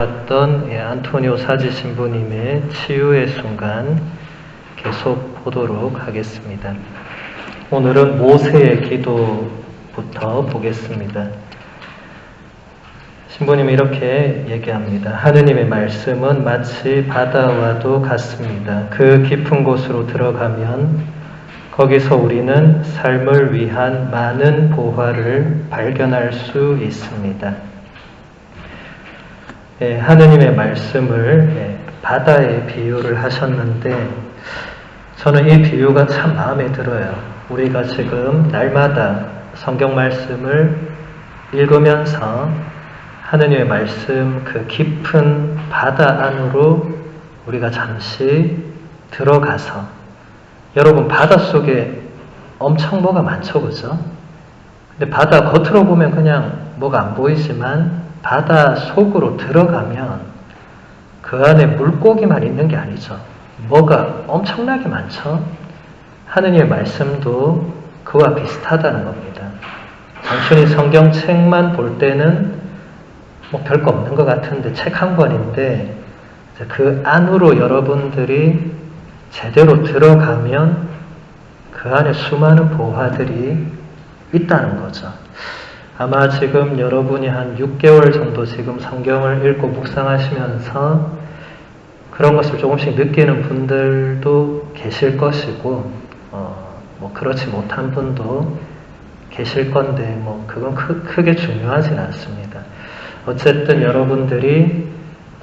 봤던 안토니오 사지 신부님의 치유의 순간 계속 보도록 하겠습니다. 오늘은 모세의 기도부터 보겠습니다. 신부님이 이렇게 얘기합니다. 하느님의 말씀은 마치 바다와도 같습니다. 그 깊은 곳으로 들어가면 거기서 우리는 삶을 위한 많은 보화를 발견할 수 있습니다. 하느님의 말씀을 바다에 비유를 하셨는데 저는 이 비유가 참 마음에 들어요. 우리가 지금 날마다 성경 말씀을 읽으면서 하느님의 말씀 그 깊은 바다 안으로 우리가 잠시 들어가서 여러분 바닷속에 엄청 뭐가 많죠, 그죠? 근데 바다 겉으로 보면 그냥 뭐가 안 보이지만 바다 속으로 들어가면 그 안에 물고기만 있는 게 아니죠. 뭐가 엄청나게 많죠. 하느님의 말씀도 그와 비슷하다는 겁니다. 단순히 성경책만 볼 때는 뭐 별거 없는 것 같은데 책 한 권인데 그 안으로 여러분들이 제대로 들어가면 그 안에 수많은 보화들이 있다는 거죠. 아마 지금 여러분이 한 6개월 정도 지금 성경을 읽고 묵상하시면서 그런 것을 조금씩 느끼는 분들도 계실 것이고 뭐 그렇지 못한 분도 계실 건데 뭐 그건 크게 중요하진 않습니다. 어쨌든 여러분들이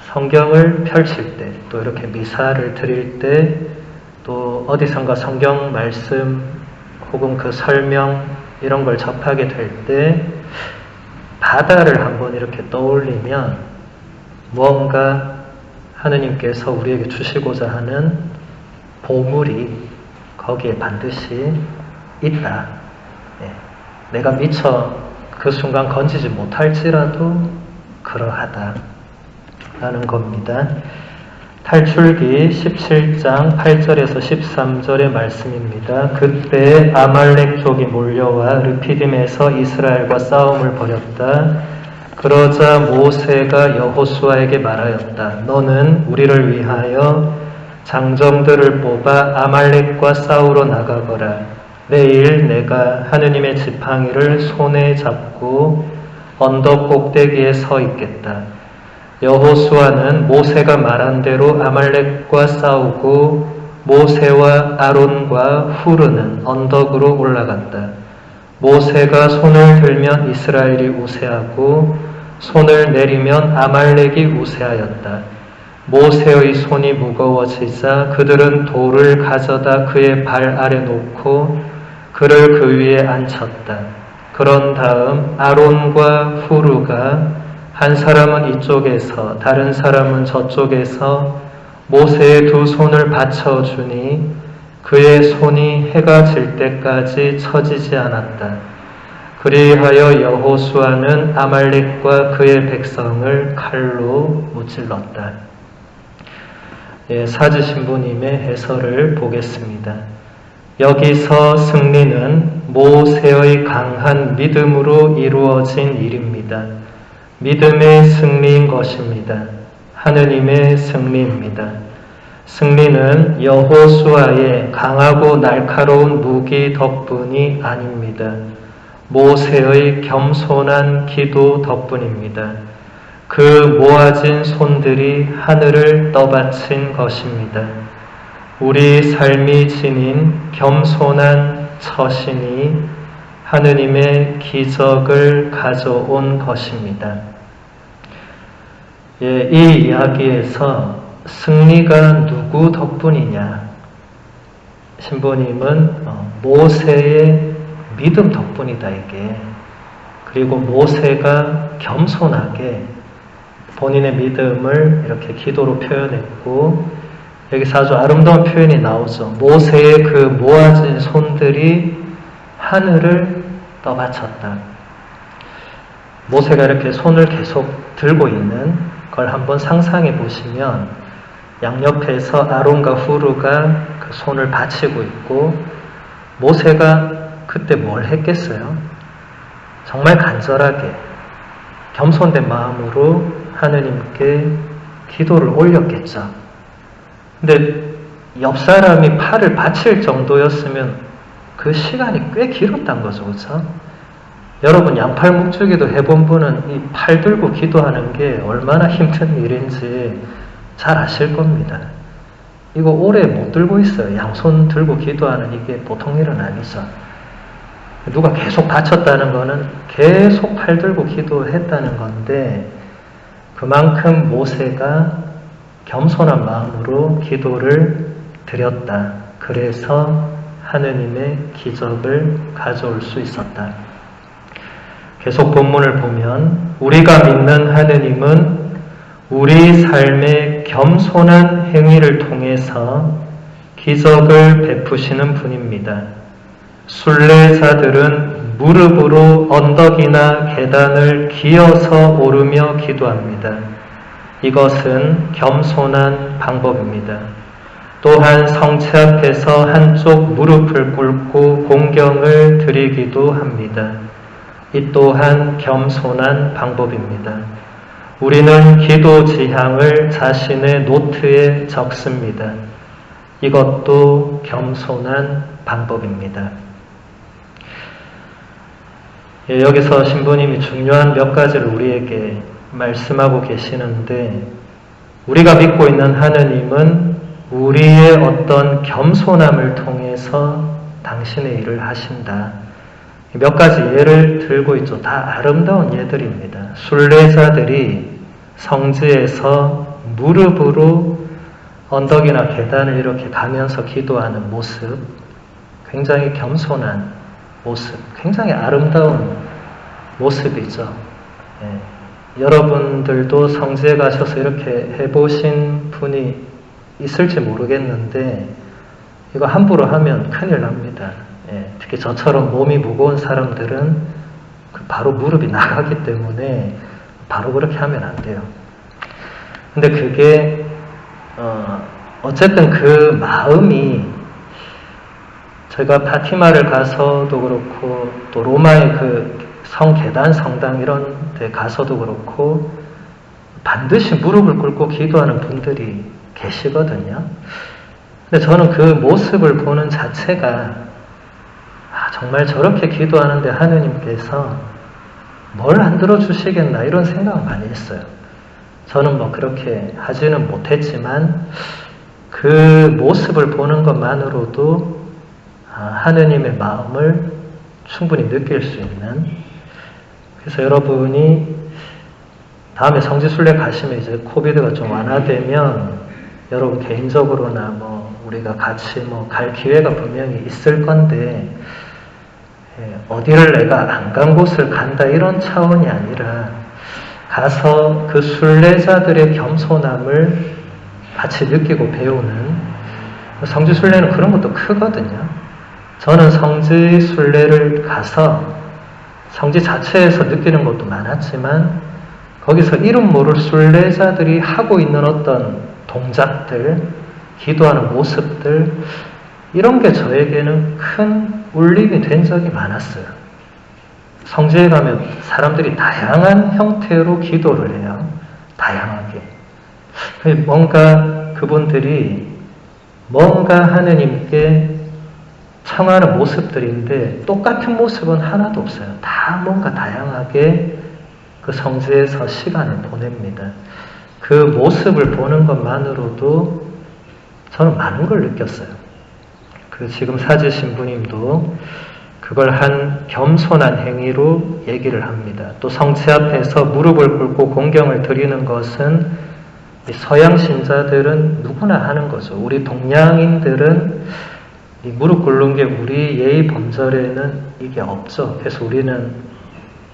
성경을 펼칠 때 또 이렇게 미사를 드릴 때 또 어디선가 성경 말씀 혹은 그 설명 이런 걸 접하게 될 때 바다를 한번 이렇게 떠올리면 무언가 하느님께서 우리에게 주시고자 하는 보물이 거기에 반드시 있다. 내가 미처 그 순간 건지지 못할지라도 그러하다 라는 겁니다. 탈출기 17장 8절에서 13절의 말씀입니다. 그때 아말렉족이 몰려와 르피딤에서 이스라엘과 싸움을 벌였다. 그러자 모세가 여호수아에게 말하였다. 너는 우리를 위하여 장정들을 뽑아 아말렉과 싸우러 나가거라. 내일 내가 하느님의 지팡이를 손에 잡고 언덕 꼭대기에 서 있겠다. 여호수아는 모세가 말한 대로 아말렉과 싸우고 모세와 아론과 후르는 언덕으로 올라갔다. 모세가 손을 들면 이스라엘이 우세하고 손을 내리면 아말렉이 우세하였다. 모세의 손이 무거워지자 그들은 돌을 가져다 그의 발 아래 놓고 그를 그 위에 앉혔다. 그런 다음 아론과 후르가 한 사람은 이쪽에서 다른 사람은 저쪽에서 모세의 두 손을 받쳐주니 그의 손이 해가 질 때까지 처지지 않았다. 그리하여 여호수아는 아말렉과 그의 백성을 칼로 무찔렀다. 사지 신부님의 해설을 보겠습니다. 여기서 승리는 모세의 강한 믿음으로 이루어진 일입니다. 믿음의 승리인 것입니다. 하느님의 승리입니다. 승리는 여호수아의 강하고 날카로운 무기 덕분이 아닙니다. 모세의 겸손한 기도 덕분입니다. 그 모아진 손들이 하늘을 떠받친 것입니다. 우리 삶이 지닌 겸손한 처신이 하느님의 기적을 가져온 것입니다. 이 이야기에서 승리가 누구 덕분이냐? 신부님은 모세의 믿음 덕분이다 이게. 그리고 모세가 겸손하게 본인의 믿음을 이렇게 기도로 표현했고 여기서 아주 아름다운 표현이 나오죠. 모세의 그 모아진 손들이 하늘을 떠받쳤다. 모세가 이렇게 손을 계속 들고 있는 걸 한번 상상해 보시면 양옆에서 아론과 후르가 그 손을 받치고 있고 모세가 그때 뭘 했겠어요? 정말 간절하게 겸손된 마음으로 하느님께 기도를 올렸겠죠. 근데 옆 사람이 팔을 받칠 정도였으면 그 시간이 꽤 길었단 거죠. 그렇죠? 여러분 양팔 묵주기도 해본 분은 이 팔 들고 기도하는 게 얼마나 힘든 일인지 잘 아실 겁니다. 이거 오래 못 들고 있어요. 양손 들고 기도하는 이게 보통 일은 아니죠. 누가 계속 받쳤다는 거는 계속 팔 들고 기도했다는 건데 그만큼 모세가 겸손한 마음으로 기도를 드렸다. 그래서 하느님의 기적을 가져올 수 있었다. 계속 본문을 보면 우리가 믿는 하느님은 우리 삶의 겸손한 행위를 통해서 기적을 베푸시는 분입니다. 순례자들은 무릎으로 언덕이나 계단을 기어서 오르며 기도합니다. 이것은 겸손한 방법입니다. 또한 성체 앞에서 한쪽 무릎을 꿇고 공경을 드리기도 합니다. 이 또한 겸손한 방법입니다. 우리는 기도 지향을 자신의 노트에 적습니다. 이것도 겸손한 방법입니다. 여기서 신부님이 중요한 몇 가지를 우리에게 말씀하고 계시는데 우리가 믿고 있는 하느님은 우리의 어떤 겸손함을 통해서 당신의 일을 하신다. 몇 가지 예를 들고 있죠. 다 아름다운 예들입니다. 순례자들이 성지에서 무릎으로 언덕이나 계단을 이렇게 가면서 기도하는 모습, 굉장히 겸손한 모습, 굉장히 아름다운 모습이죠. 여러분들도 성지에 가셔서 이렇게 해보신 분이 있을지 모르겠는데 이거 함부로 하면 큰일 납니다. 특히 저처럼 몸이 무거운 사람들은 바로 무릎이 나가기 때문에 바로 그렇게 하면 안 돼요. 근데 그게 어쨌든 그 마음이 제가 파티마를 가서도 그렇고 또 로마의 그 성계단 성당 이런 데 가서도 그렇고 반드시 무릎을 꿇고 기도하는 분들이 계시거든요. 근데 저는 그 모습을 보는 자체가 정말 저렇게 기도하는데 하느님께서 뭘 안 들어주시겠나 이런 생각을 많이 했어요. 저는 뭐 그렇게 하지는 못했지만 그 모습을 보는 것만으로도 하느님의 마음을 충분히 느낄 수 있는, 그래서 여러분이 다음에 성지순례 가시면 이제 코비드가 좀 완화되면 여러분 개인적으로나 뭐 우리가 같이 뭐 갈 기회가 분명히 있을 건데 어디를 내가 안 간 곳을 간다 이런 차원이 아니라 가서 그 순례자들의 겸손함을 같이 느끼고 배우는, 성지순례는 그런 것도 크거든요. 저는 성지순례를 가서 성지 자체에서 느끼는 것도 많았지만 거기서 이름 모를 순례자들이 하고 있는 어떤 동작들, 기도하는 모습들, 이런 게 저에게는 큰 울림이 된 적이 많았어요. 성지에 가면 사람들이 다양한 형태로 기도를 해요. 다양하게. 뭔가 그분들이 뭔가 하느님께 청하는 모습들인데 똑같은 모습은 하나도 없어요. 다 뭔가 다양하게 그 성지에서 시간을 보냅니다. 그 모습을 보는 것만으로도 저는 많은 걸 느꼈어요. 그 지금 사주신 분님도 그걸 한 겸손한 행위로 얘기를 합니다. 또 성체 앞에서 무릎을 꿇고 공경을 드리는 것은 서양 신자들은 누구나 하는 거죠. 우리 동양인들은 이 무릎 꿇는 게 우리 예의 범절에는 이게 없죠. 그래서 우리는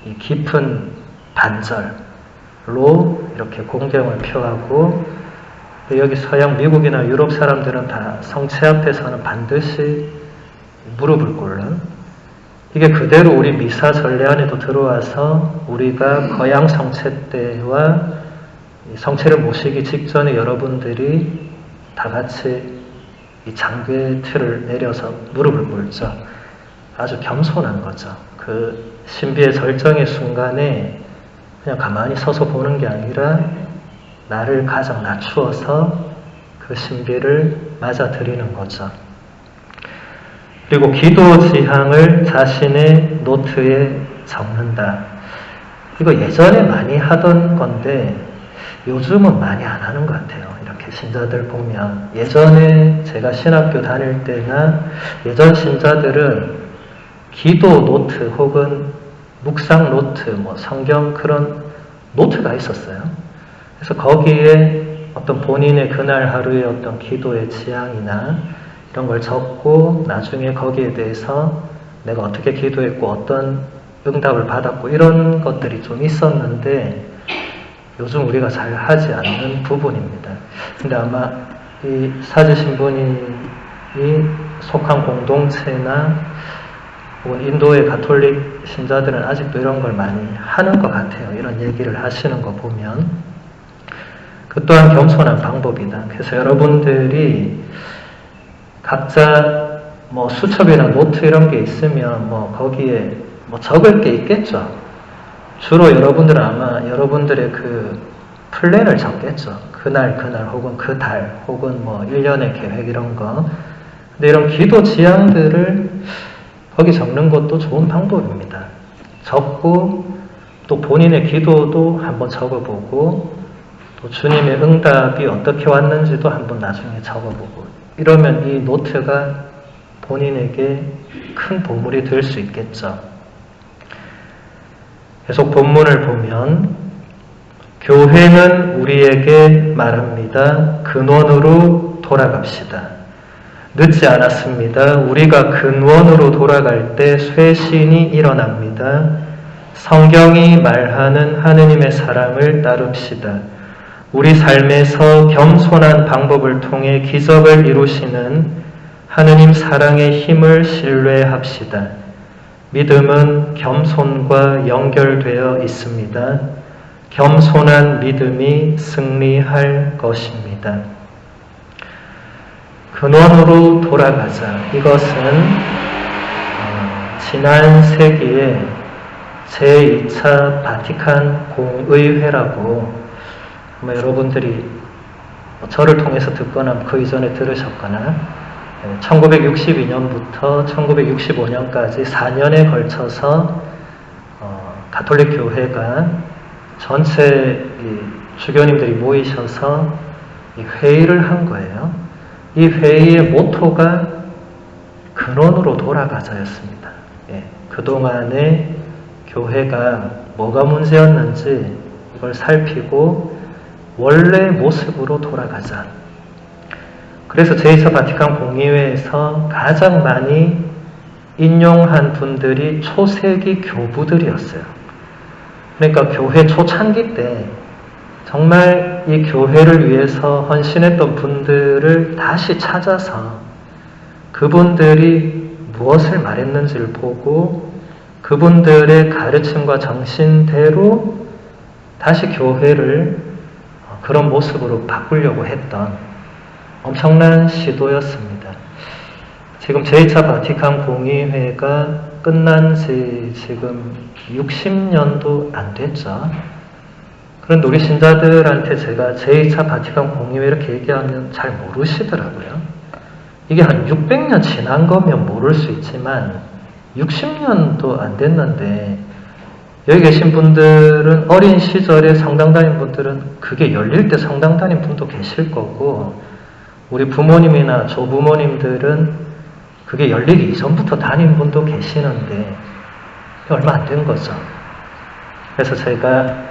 이 깊은 반절로 이렇게 공경을 표하고, 여기 서양 미국이나 유럽 사람들은 다 성체 앞에서는 반드시 무릎을 꿇는, 이게 그대로 우리 미사 전례 안에도 들어와서 우리가 거양 성체 때와 성체를 모시기 직전에 여러분들이 다 같이 이 장괴 틀을 내려서 무릎을 꿇죠. 아주 겸손한 거죠. 그 신비의 절정의 순간에 그냥 가만히 서서 보는 게 아니라 나를 가장 낮추어서 그 신비를 맞아들이는 거죠. 그리고 기도 지향을 자신의 노트에 적는다. 이거 예전에 많이 하던 건데 요즘은 많이 안 하는 것 같아요. 이렇게 신자들 보면 예전에 제가 신학교 다닐 때나 예전 신자들은 기도 노트 혹은 묵상 노트, 뭐 성경 그런 노트가 있었어요. 그래서 거기에 어떤 본인의 그날 하루의 어떤 기도의 지향이나 이런 걸 적고 나중에 거기에 대해서 내가 어떻게 기도했고 어떤 응답을 받았고 이런 것들이 좀 있었는데 요즘 우리가 잘 하지 않는 부분입니다. 근데 아마 이 사지신 분이 속한 공동체나 혹은 인도의 가톨릭 신자들은 아직도 이런 걸 많이 하는 것 같아요. 이런 얘기를 하시는 거 보면. 그 또한 겸손한 방법이다. 그래서 여러분들이 각자 뭐 수첩이나 노트 이런 게 있으면 뭐 거기에 뭐 적을 게 있겠죠. 주로 여러분들은 아마 여러분들의 그 플랜을 적겠죠. 그날 혹은 그 달 혹은 뭐 1년의 계획 이런 거. 근데 이런 기도 지향들을 거기 적는 것도 좋은 방법입니다. 적고 또 본인의 기도도 한번 적어보고 또 주님의 응답이 어떻게 왔는지도 한번 나중에 적어보고 이러면 이 노트가 본인에게 큰 보물이 될 수 있겠죠. 계속 본문을 보면 교회는 우리에게 말합니다. 근원으로 돌아갑시다. 늦지 않았습니다. 우리가 근원으로 돌아갈 때 쇄신이 일어납니다. 성경이 말하는 하느님의 사랑을 따릅시다. 우리 삶에서 겸손한 방법을 통해 기적을 이루시는 하느님 사랑의 힘을 신뢰합시다. 믿음은 겸손과 연결되어 있습니다. 겸손한 믿음이 승리할 것입니다. 근원으로 돌아가자. 이것은 지난 세기에 제2차 바티칸 공의회라고 아마 여러분들이 저를 통해서 듣거나 그 이전에 들으셨거나 1962년부터 1965년까지 4년에 걸쳐서 가톨릭 교회가 전체 주교님들이 모이셔서 회의를 한 거예요. 이 회의의 모토가 근원으로 돌아가자였습니다. 그동안에 교회가 뭐가 문제였는지 이걸 살피고 원래 모습으로 돌아가자. 그래서 제2차 바티칸 공의회에서 가장 많이 인용한 분들이 초세기 교부들이었어요. 그러니까 교회 초창기 때 정말 이 교회를 위해서 헌신했던 분들을 다시 찾아서 그분들이 무엇을 말했는지를 보고 그분들의 가르침과 정신대로 다시 교회를 그런 모습으로 바꾸려고 했던 엄청난 시도였습니다. 지금 제2차 바티칸 공의회가 끝난 지 지금 60년도 안 됐죠. 그런데 우리 신자들한테 제가 제2차 바티칸 공의회 이렇게 얘기하면 잘 모르시더라고요. 이게 한 600년 지난 거면 모를 수 있지만 60년도 안 됐는데 여기 계신 분들은 어린 시절에 성당 다닌 분들은 그게 열릴 때 성당 다닌 분도 계실 거고 우리 부모님이나 조부모님들은 그게 열리기 이전부터 다닌 분도 계시는데 얼마 안 된 거죠. 그래서 제가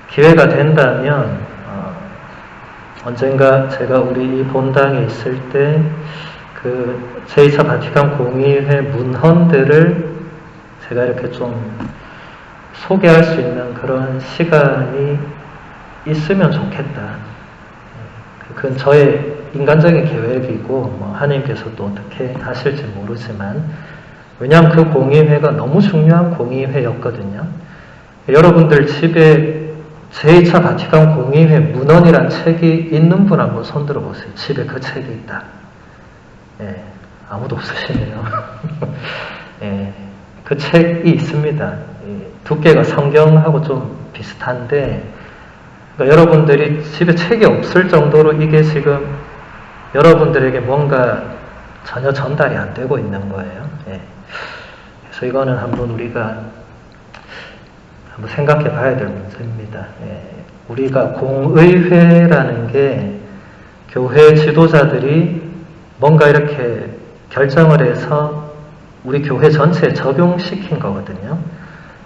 기회가 된다면 언젠가 제가 우리 이 본당에 있을 때 그 제2차 바티칸 공의회 문헌들을 제가 이렇게 좀 소개할 수 있는 그런 시간이 있으면 좋겠다. 그건 저의 인간적인 계획이고 뭐 하나님께서 또 어떻게 하실지 모르지만 왜냐하면 그 공의회가 너무 중요한 공의회였거든요. 여러분들 집에 제2차 바티칸 공의회 문헌이란 책이 있는 분 한번 손들어 보세요. 집에 그 책이 있다. 아무도 없으시네요. 그 책이 있습니다. 두께가 성경하고 좀 비슷한데 그러니까 여러분들이 집에 책이 없을 정도로 이게 지금 여러분들에게 뭔가 전혀 전달이 안 되고 있는 거예요. 예. 그래서 이거는 한번 우리가 한번 생각해 봐야 될 문제입니다. 예. 우리가 공의회라는 게 교회 지도자들이 뭔가 이렇게 결정을 해서 우리 교회 전체에 적용시킨 거거든요.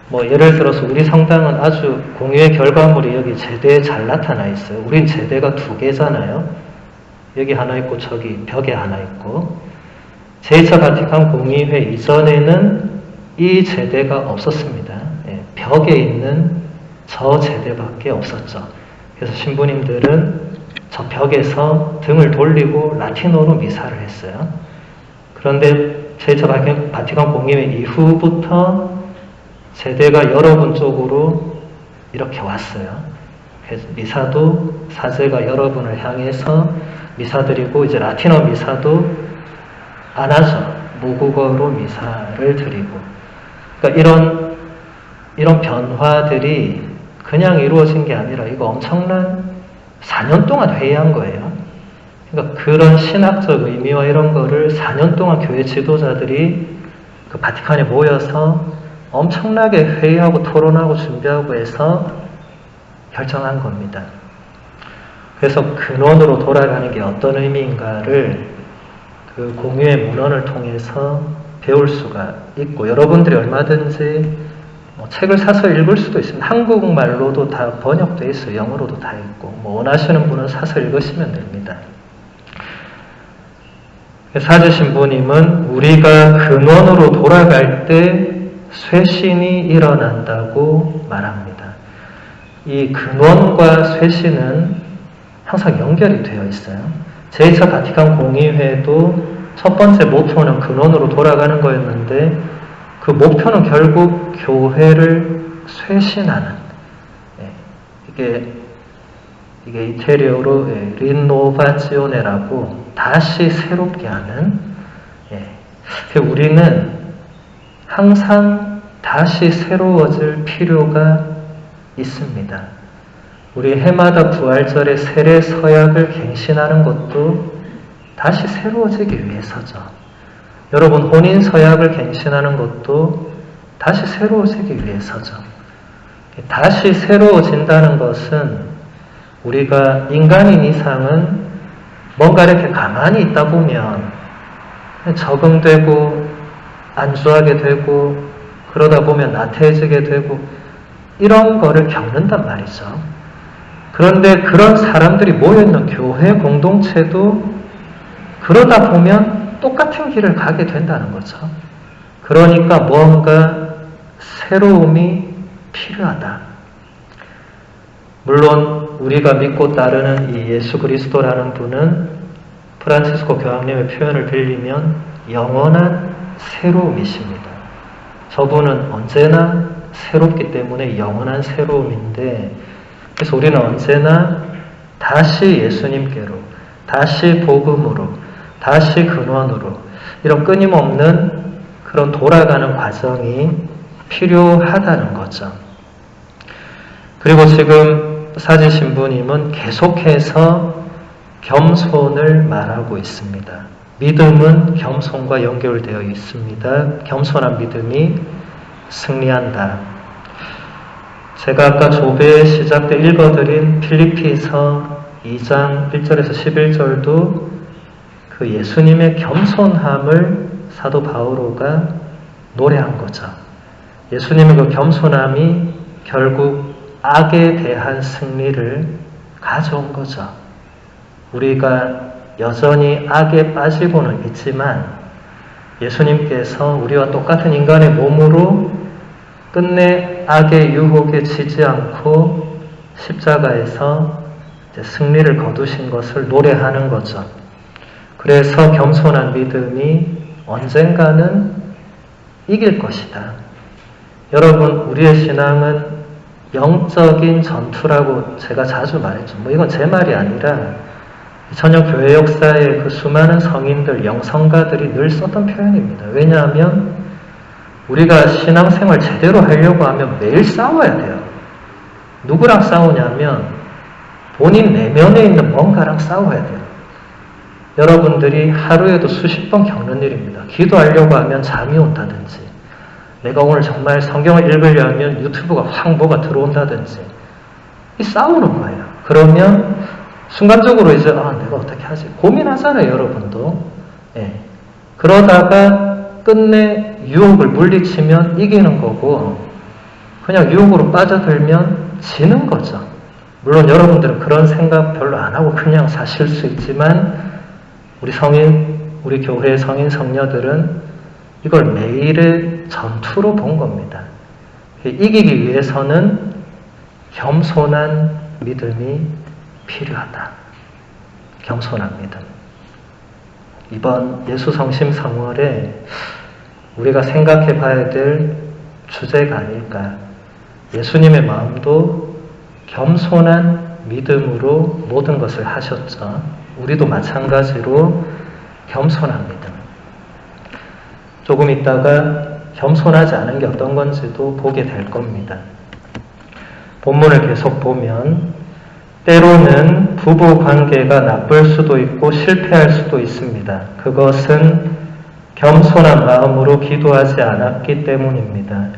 뭐 예를 들어서 우리 성당은 아주 공의회 결과물이 여기 제대에 잘 나타나 있어요. 우린 제대가 2개잖아요. 여기 하나 있고 저기 벽에 하나 있고. 제2차 바티칸 공의회 이전에는 이 제대가 없었습니다. 예, 벽에 있는 저 제대밖에 없었죠. 그래서 신부님들은 저 벽에서 등을 돌리고 라틴어로 미사를 했어요. 그런데 제2차 바티칸 공의회 이후부터 제대가 여러분 쪽으로 이렇게 왔어요. 그래서 미사도 사제가 여러분을 향해서 미사드리고 이제 라틴어 미사도 안 하죠. 모국어로 미사를 드리고. 그러니까 이런 변화들이 그냥 이루어진 게 아니라 이거 엄청난 4년 동안 회의한 거예요. 그러니까 그런 신학적 의미와 이런 거를 4년 동안 교회 지도자들이 그 바티칸에 모여서 엄청나게 회의하고 토론하고 준비하고 해서 결정한 겁니다. 그래서 근원으로 돌아가는 게 어떤 의미인가를 그 공유의 문헌을 통해서 배울 수가 있고, 여러분들이 얼마든지 책을 사서 읽을 수도 있습니다. 한국말로도 다 번역되어 있어요. 영어로도 다 있고, 원하시는 분은 사서 읽으시면 됩니다. 사제 신부님은 우리가 근원으로 돌아갈 때 쇄신이 일어난다고 말합니다. 이 근원과 쇄신은 항상 연결이 되어 있어요. 제2차 바티칸 공의회도 첫 번째 목표는 근원으로 돌아가는 거였는데 그 목표는 결국 교회를 쇄신하는, 이게 이태리어로 린노바지오네라고 다시 새롭게 하는, 우리는 항상 다시 새로워질 필요가 있습니다. 우리 해마다 부활절에 세례 서약을 갱신하는 것도 다시 새로워지기 위해서죠. 여러분 혼인 서약을 갱신하는 것도 다시 새로워지기 위해서죠. 다시 새로워진다는 것은 우리가 인간인 이상은 뭔가 이렇게 가만히 있다 보면 적응되고 안주하게 되고 그러다 보면 나태해지게 되고 이런 거를 겪는단 말이죠. 그런데 그런 사람들이 모여있는 교회 공동체도 그러다 보면 똑같은 길을 가게 된다는 거죠. 그러니까 뭔가 새로움이 필요하다. 물론 우리가 믿고 따르는 이 예수 그리스도라는 분은 프란치스코 교황님의 표현을 빌리면 영원한 새로움이십니다. 저분은 언제나 새롭기 때문에 영원한 새로움인데, 그래서 우리는 언제나 다시 예수님께로, 다시 복음으로, 다시 근원으로 이런 끊임없는 그런 돌아가는 과정이 필요하다는 거죠. 그리고 지금 사제 신부님은 계속해서 겸손을 말하고 있습니다. 믿음은 겸손과 연결되어 있습니다. 겸손한 믿음이 승리한다. 제가 아까 조배 시작 때 읽어드린 필리피서 2장 1절에서 11절도 그 예수님의 겸손함을 사도 바오로가 노래한 거죠. 예수님의 그 겸손함이 결국 악에 대한 승리를 가져온 거죠. 우리가 여전히 악에 빠지고는 있지만 예수님께서 우리와 똑같은 인간의 몸으로 끝내 악의 유혹에 지지 않고 십자가에서 이제 승리를 거두신 것을 노래하는 거죠. 그래서 겸손한 믿음이 언젠가는 이길 것이다. 여러분, 우리의 신앙은 영적인 전투라고 제가 자주 말했죠. 이건 제 말이 아니라 전혀 교회 역사의 그 수많은 성인들, 영성가들이 늘 썼던 표현입니다. 왜냐하면 우리가 신앙생활 제대로 하려고 하면 매일 싸워야 돼요. 누구랑 싸우냐면 본인 내면에 있는 뭔가랑 싸워야 돼요. 여러분들이 하루에도 수십 번 겪는 일입니다. 기도하려고 하면 잠이 온다든지, 내가 오늘 정말 성경을 읽으려면 유튜브가 확 뭐가 들어온다든지, 이 싸우는 거예요. 그러면 순간적으로 이제 내가 어떻게 하지? 고민하잖아요, 여러분도. 예. 그러다가 끝내 유혹을 물리치면 이기는 거고, 그냥 유혹으로 빠져들면 지는 거죠. 물론 여러분들은 그런 생각 별로 안 하고 그냥 사실 수 있지만, 우리 교회 성인 성녀들은 이걸 매일의 전투로 본 겁니다. 이기기 위해서는 겸손한 믿음이 필요하다. 겸손한 믿음. 이번 예수성심 성월에 우리가 생각해 봐야 될 주제가 아닐까. 예수님의 마음도 겸손한 믿음으로 모든 것을 하셨죠. 우리도 마찬가지로 겸손한 믿음. 조금 있다가 겸손하지 않은 게 어떤 건지도 보게 될 겁니다. 본문을 계속 보면 때로는 부부 관계가 나쁠 수도 있고 실패할 수도 있습니다. 그것은 겸손한 마음으로 기도하지 않았기 때문입니다.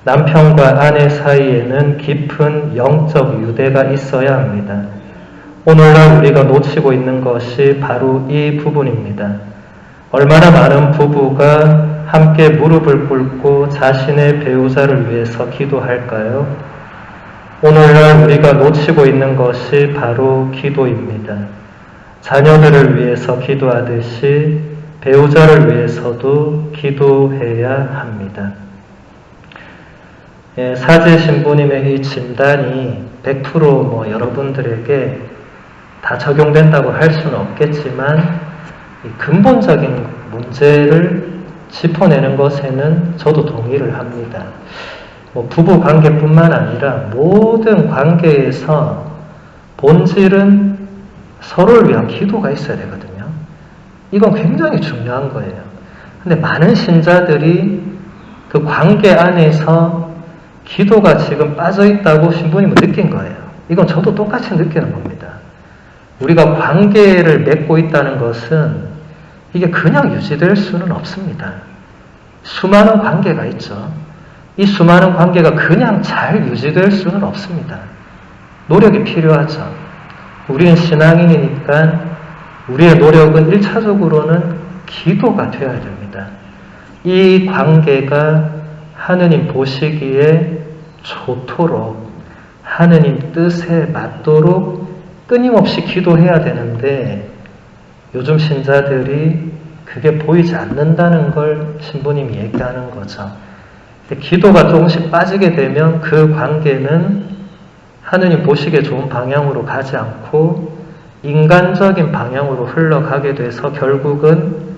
남편과 아내 사이에는 깊은 영적 유대가 있어야 합니다. 오늘날 우리가 놓치고 있는 것이 바로 이 부분입니다. 얼마나 많은 부부가 함께 무릎을 꿇고 자신의 배우자를 위해서 기도할까요? 오늘날 우리가 놓치고 있는 것이 바로 기도입니다. 자녀들을 위해서 기도하듯이 배우자를 위해서도 기도해야 합니다. 사제 신부님의 이 진단이 100% 여러분들에게 다 적용된다고 할 수는 없겠지만 이 근본적인 문제를 짚어내는 것에는 저도 동의를 합니다. 부부 관계뿐만 아니라 모든 관계에서 본질은 서로를 위한 기도가 있어야 되거든요. 이건 굉장히 중요한 거예요. 근데 많은 신자들이 그 관계 안에서 기도가 지금 빠져있다고 신부님은 느낀 거예요. 이건 저도 똑같이 느끼는 겁니다. 우리가 관계를 맺고 있다는 것은 이게 그냥 유지될 수는 없습니다. 수많은 관계가 있죠. 이 수많은 관계가 그냥 잘 유지될 수는 없습니다. 노력이 필요하죠. 우리는 신앙인이니까 우리의 노력은 1차적으로는 기도가 되어야 됩니다. 이 관계가 하느님 보시기에 좋도록 하느님 뜻에 맞도록 끊임없이 기도해야 되는데 요즘 신자들이 그게 보이지 않는다는 걸 신부님이 얘기하는 거죠. 기도가 조금씩 빠지게 되면 그 관계는 하느님 보시기에 좋은 방향으로 가지 않고 인간적인 방향으로 흘러가게 돼서 결국은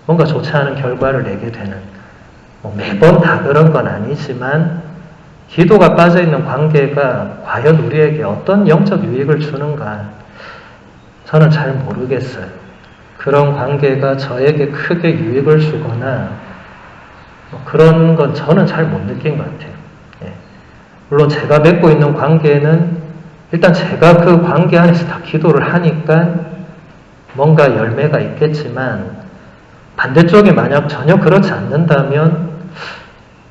뭔가 좋지 않은 결과를 내게 되는, 매번 다 그런 건 아니지만 기도가 빠져있는 관계가 과연 우리에게 어떤 영적 유익을 주는가 저는 잘 모르겠어요. 그런 관계가 저에게 크게 유익을 주거나 그런 건 저는 잘 못 느낀 것 같아요. 물론 제가 맺고 있는 관계는 일단 제가 그 관계 안에서 다 기도를 하니까 뭔가 열매가 있겠지만 반대쪽에 만약 전혀 그렇지 않는다면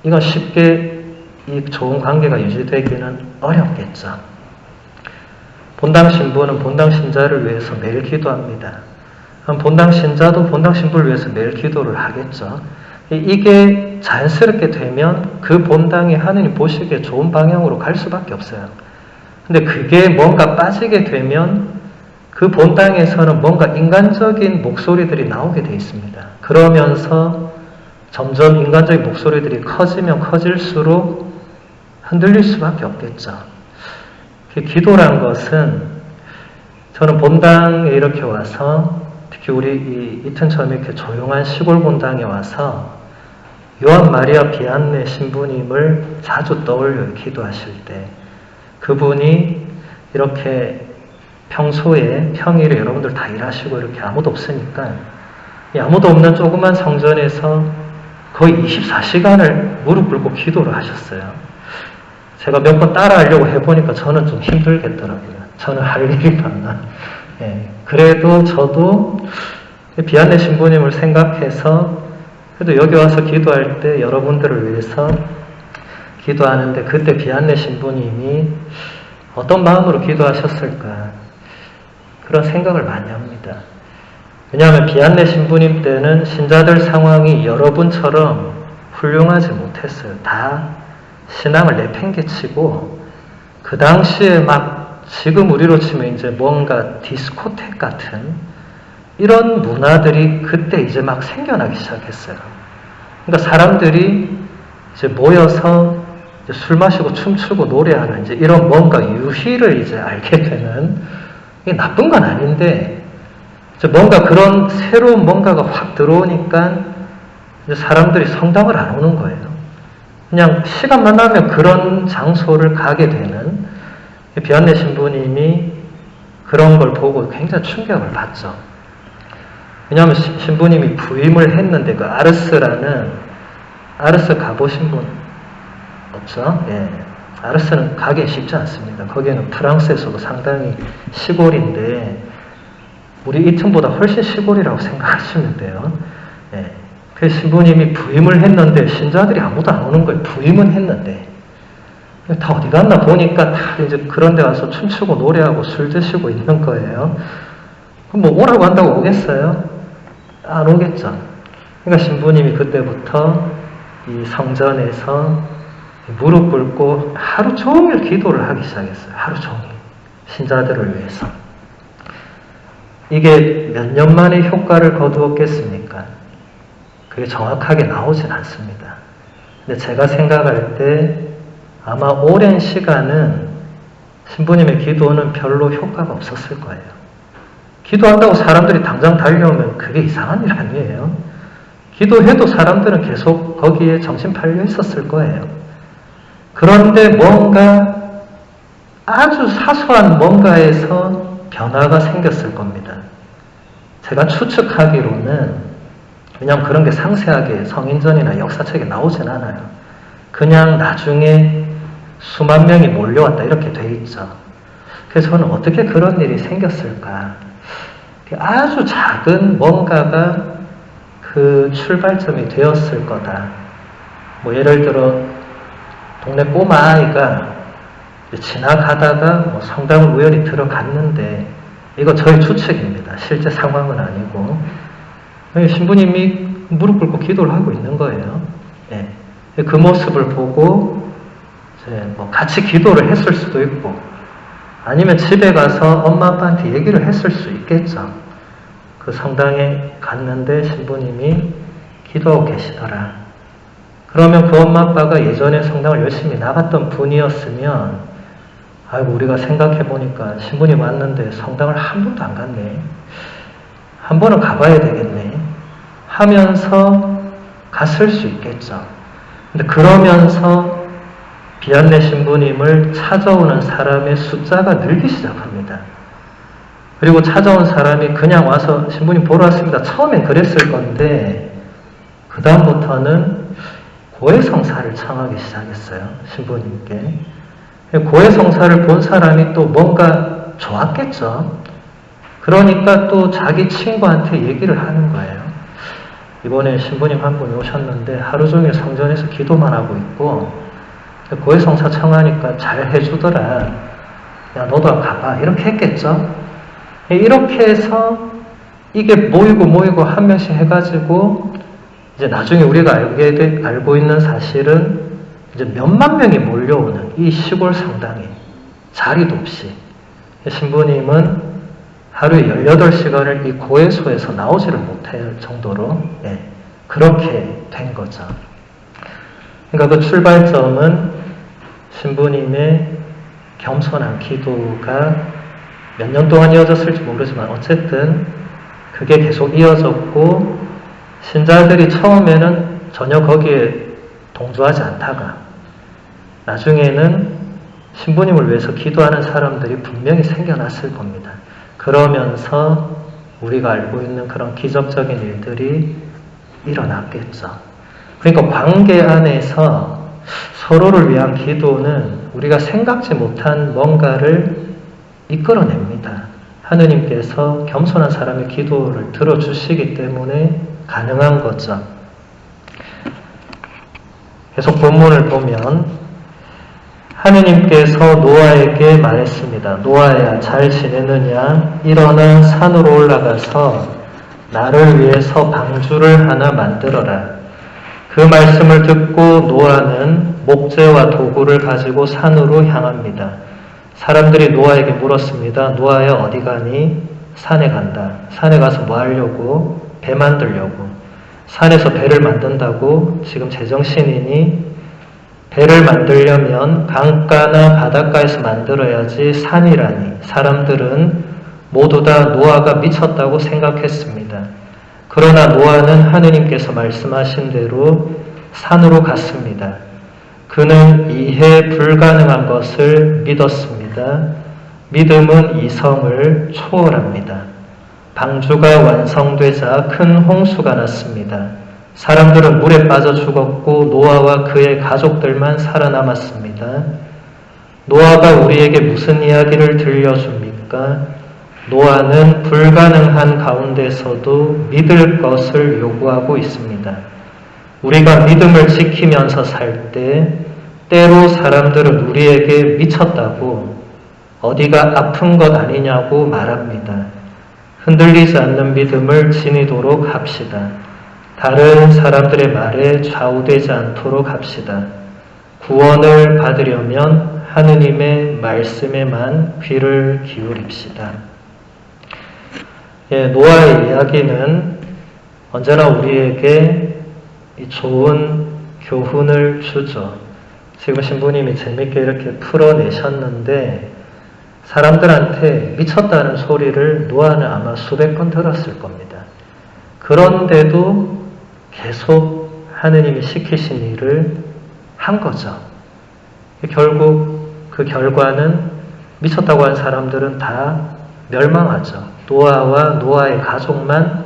이건 쉽게 이 좋은 관계가 유지되기는 어렵겠죠. 본당 신부는 본당 신자를 위해서 매일 기도합니다. 그럼 본당 신자도 본당 신부를 위해서 매일 기도를 하겠죠. 이게 자연스럽게 되면 그 본당이 하느님 보시기에 좋은 방향으로 갈 수밖에 없어요. 근데 그게 뭔가 빠지게 되면 그 본당에서는 뭔가 인간적인 목소리들이 나오게 돼 있습니다. 그러면서 점점 인간적인 목소리들이 커지면 커질수록 흔들릴 수밖에 없겠죠. 기도란 것은 저는 본당에 이렇게 와서 특히 우리 이튼처럼 이렇게 조용한 시골 본당에 와서 요한 마리아 비안네 신부님을 자주 떠올려요. 기도하실 때. 그분이 이렇게 평소에 평일에 여러분들 다 일하시고 이렇게 아무도 없으니까 이 아무도 없는 조그만 성전에서 거의 24시간을 무릎 꿇고 기도를 하셨어요. 제가 몇 번 따라하려고 해보니까 저는 좀 힘들겠더라고요. 저는 할 일이 많아. 예, 그래도 저도 비안내 신부님을 생각해서 그래도 여기 와서 기도할 때 여러분들을 위해서 기도하는데 그때 비안내 신부님이 어떤 마음으로 기도하셨을까 그런 생각을 많이 합니다. 왜냐하면 비안내 신부님 때는 신자들 상황이 여러분처럼 훌륭하지 못했어요. 다 신앙을 내팽개치고 그 당시에 막 지금 우리로 치면 이제 뭔가 디스코텍 같은 이런 문화들이 그때 이제 막 생겨나기 시작했어요. 그러니까 사람들이 이제 모여서 이제 술 마시고 춤추고 노래하는 이제 이런 뭔가 유희를 이제 알게 되는 이게 나쁜 건 아닌데 이제 뭔가 그런 새로운 뭔가가 확 들어오니까 이제 사람들이 성당을 안 오는 거예요. 그냥 시간만 나면 그런 장소를 가게 되는 비안내 신부님이 그런 걸 보고 굉장히 충격을 받죠. 왜냐하면 신부님이 부임을 했는데 그 아르스 가보신 분 없죠? 예. 아르스는 가기 쉽지 않습니다. 거기에는 프랑스에서도 상당히 시골인데 우리 이튼보다 훨씬 시골이라고 생각하시면 돼요. 예. 그 신부님이 부임을 했는데 신자들이 아무도 안 오는 거예요. 부임은 했는데 다 어디 갔나 보니까 다 이제 그런 데 가서 춤추고 노래하고 술 드시고 있는 거예요. 그럼 뭐 오라고 한다고 오겠어요? 안 오겠죠. 그러니까 신부님이 그때부터 이 성전에서 무릎 꿇고 하루 종일 기도를 하기 시작했어요. 하루 종일. 신자들을 위해서. 이게 몇 년 만에 효과를 거두었겠습니까? 그게 정확하게 나오진 않습니다. 근데 제가 생각할 때 아마 오랜 시간은 신부님의 기도는 별로 효과가 없었을 거예요. 기도한다고 사람들이 당장 달려오면 그게 이상한 일 아니에요. 기도해도 사람들은 계속 거기에 정신 팔려 있었을 거예요. 그런데 뭔가 아주 사소한 뭔가에서 변화가 생겼을 겁니다. 제가 추측하기로는 왜냐하면 그런 게 상세하게 성인전이나 역사책에 나오진 않아요. 그냥 나중에 수만 명이 몰려왔다 이렇게 돼 있죠. 그래서 저는 어떻게 그런 일이 생겼을까? 아주 작은 뭔가가 그 출발점이 되었을 거다. 뭐 예를 들어 동네 꼬마아이가 지나가다가 뭐 성당을 우연히 들어갔는데 이거 저희 추측입니다. 실제 상황은 아니고 신부님이 무릎 꿇고 기도를 하고 있는 거예요. 예. 그 모습을 보고 이제 뭐 같이 기도를 했을 수도 있고 아니면 집에 가서 엄마 아빠한테 얘기를 했을 수 있겠죠. 그 성당에 갔는데 신부님이 기도하고 계시더라. 그러면 그 엄마 아빠가 예전에 성당을 열심히 나갔던 분이었으면 아이고 우리가 생각해보니까 신부님 왔는데 성당을 한 번도 안 갔네. 한 번은 가봐야 되겠네. 하면서 갔을 수 있겠죠. 근데 그러면서 비안내 신부님을 찾아오는 사람의 숫자가 늘기 시작합니다. 그리고 찾아온 사람이 그냥 와서 신부님 보러 왔습니다. 처음엔 그랬을 건데 그 다음부터는 고해성사를 청하기 시작했어요. 신부님께. 고해성사를 본 사람이 또 뭔가 좋았겠죠. 그러니까 또 자기 친구한테 얘기를 하는 거예요. 이번에 신부님 한 분이 오셨는데 하루 종일 성전에서 기도만 하고 있고 고해성사 청하니까 잘 해주더라. 야 너도 가봐. 이렇게 했겠죠. 이렇게 해서 이게 모이고 한 명씩 해가지고 이제 나중에 우리가 알고 있는 사실은 이제 몇만 명이 몰려오는 이 시골 성당에 자리도 없이 신부님은 하루에 18시간을 이 고해소에서 나오지를 못할 정도로 그렇게 된 거죠. 그러니까 그 출발점은 신부님의 겸손한 기도가 몇 년 동안 이어졌을지 모르지만 어쨌든 그게 계속 이어졌고 신자들이 처음에는 전혀 거기에 동조하지 않다가 나중에는 신부님을 위해서 기도하는 사람들이 분명히 생겨났을 겁니다. 그러면서 우리가 알고 있는 그런 기적적인 일들이 일어났겠죠. 그러니까 관계 안에서 서로를 위한 기도는 우리가 생각지 못한 뭔가를 이끌어냅니다. 하느님께서 겸손한 사람의 기도를 들어주시기 때문에 가능한 거죠. 계속 본문을 보면 하느님께서 노아에게 말했습니다. 노아야, 잘 지내느냐? 일어나 산으로 올라가서 나를 위해서 방주를 하나 만들어라. 그 말씀을 듣고 노아는 목재와 도구를 가지고 산으로 향합니다. 사람들이 노아에게 물었습니다. 노아야, 어디 가니? 산에 간다. 산에 가서 뭐 하려고? 배 만들려고. 산에서 배를 만든다고? 지금 제정신이니? 배를 만들려면 강가나 바닷가에서 만들어야지 산이라니. 사람들은 모두 다 노아가 미쳤다고 생각했습니다. 그러나 노아는 하느님께서 말씀하신 대로 산으로 갔습니다. 그는 이해 불가능한 것을 믿었습니다. 믿음은 이성을 초월합니다. 방주가 완성되자 큰 홍수가 났습니다. 사람들은 물에 빠져 죽었고 노아와 그의 가족들만 살아남았습니다. 노아가 우리에게 무슨 이야기를 들려줍니까? 노아는 불가능한 가운데서도 믿을 것을 요구하고 있습니다. 우리가 믿음을 지키면서 살 때 때로 사람들은 우리에게 미쳤다고, 어디가 아픈 것 아니냐고 말합니다. 흔들리지 않는 믿음을 지니도록 합시다. 다른 사람들의 말에 좌우되지 않도록 합시다. 구원을 받으려면 하느님의 말씀에만 귀를 기울입시다. 노아의 이야기는 언제나 우리에게 좋은 교훈을 주죠. 지금 신부님이 재밌게 이렇게 풀어내셨는데 사람들한테 미쳤다는 소리를 노아는 아마 수백 번 들었을 겁니다. 그런데도 계속 하느님이 시키신 일을 한 거죠. 결국 그 결과는 미쳤다고 한 사람들은 다 멸망하죠. 노아와 노아의 가족만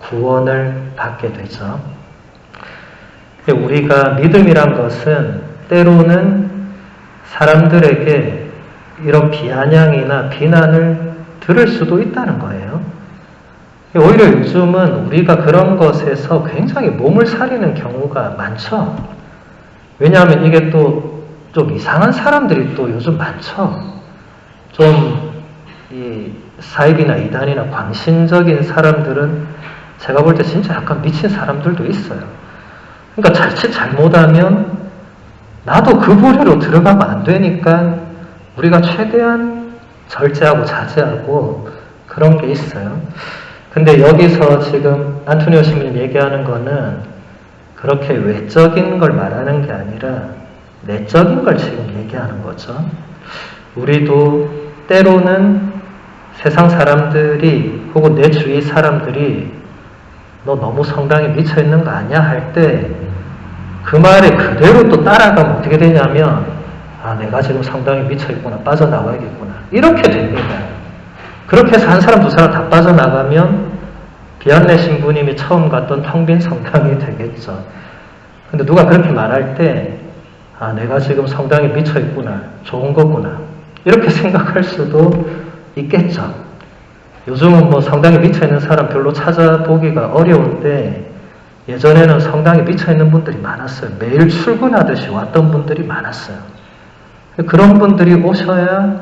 구원을 받게 되죠. 우리가 믿음이란 것은 때로는 사람들에게 이런 비아냥이나 비난을 들을 수도 있다는 거예요. 오히려 요즘은 우리가 그런 것에서 굉장히 몸을 사리는 경우가 많죠. 왜냐하면 이게 또 좀 이상한 사람들이 또 요즘 많죠. 좀 이 사입이나 이단이나 광신적인 사람들은 제가 볼 때 진짜 약간 미친 사람들도 있어요. 그러니까 자칫 잘못하면 나도 그 부류로 들어가면 안 되니까 우리가 최대한 절제하고 자제하고 그런 게 있어요. 근데 여기서 지금 안토니오 신부님 얘기하는 거는 그렇게 외적인 걸 말하는 게 아니라 내적인 걸 지금 얘기하는 거죠. 우리도 때로는 세상 사람들이 혹은 내 주위 사람들이 너 너무 성당에 미쳐있는 거 아니야? 할 때 그 말에 그대로 또 따라가면 어떻게 되냐면 아, 내가 지금 성당에 미쳐있구나, 빠져나와야겠구나, 이렇게 됩니다. 그렇게 해서 한 사람 두 사람 다 빠져나가면 비안내 신부님이 처음 갔던 텅 빈 성당이 되겠죠. 근데 누가 그렇게 말할 때 아, 내가 지금 성당에 미쳐있구나, 좋은 거구나, 이렇게 생각할 수도 있겠죠. 요즘은 뭐 성당에 미쳐있는 사람 별로 찾아보기가 어려운데 예전에는 성당에 미쳐있는 분들이 많았어요. 매일 출근하듯이 왔던 분들이 많았어요. 그런 분들이 오셔야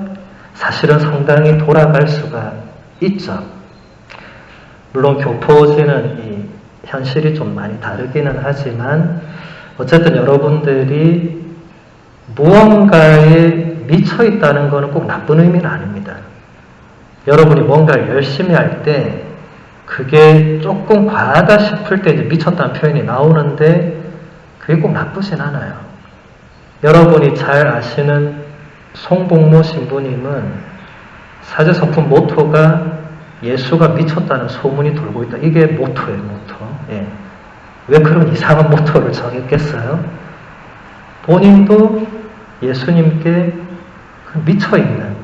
사실은 성당이 돌아갈 수가 있죠. 물론 교포지는 이 현실이 좀 많이 다르기는 하지만 어쨌든 여러분들이 무언가에 미쳐있다는 것은 꼭 나쁜 의미는 아닙니다. 여러분이 뭔가를 열심히 할 때 그게 조금 과하다 싶을 때 이제 미쳤다는 표현이 나오는데 그게 꼭 나쁘진 않아요. 여러분이 잘 아시는 송복모 신부님은 사제성품 모토가 예수가 미쳤다는 소문이 돌고 있다. 이게 모토예요, 모토. 예. 왜 그런 이상한 모토를 정했겠어요? 본인도 예수님께 미쳐있는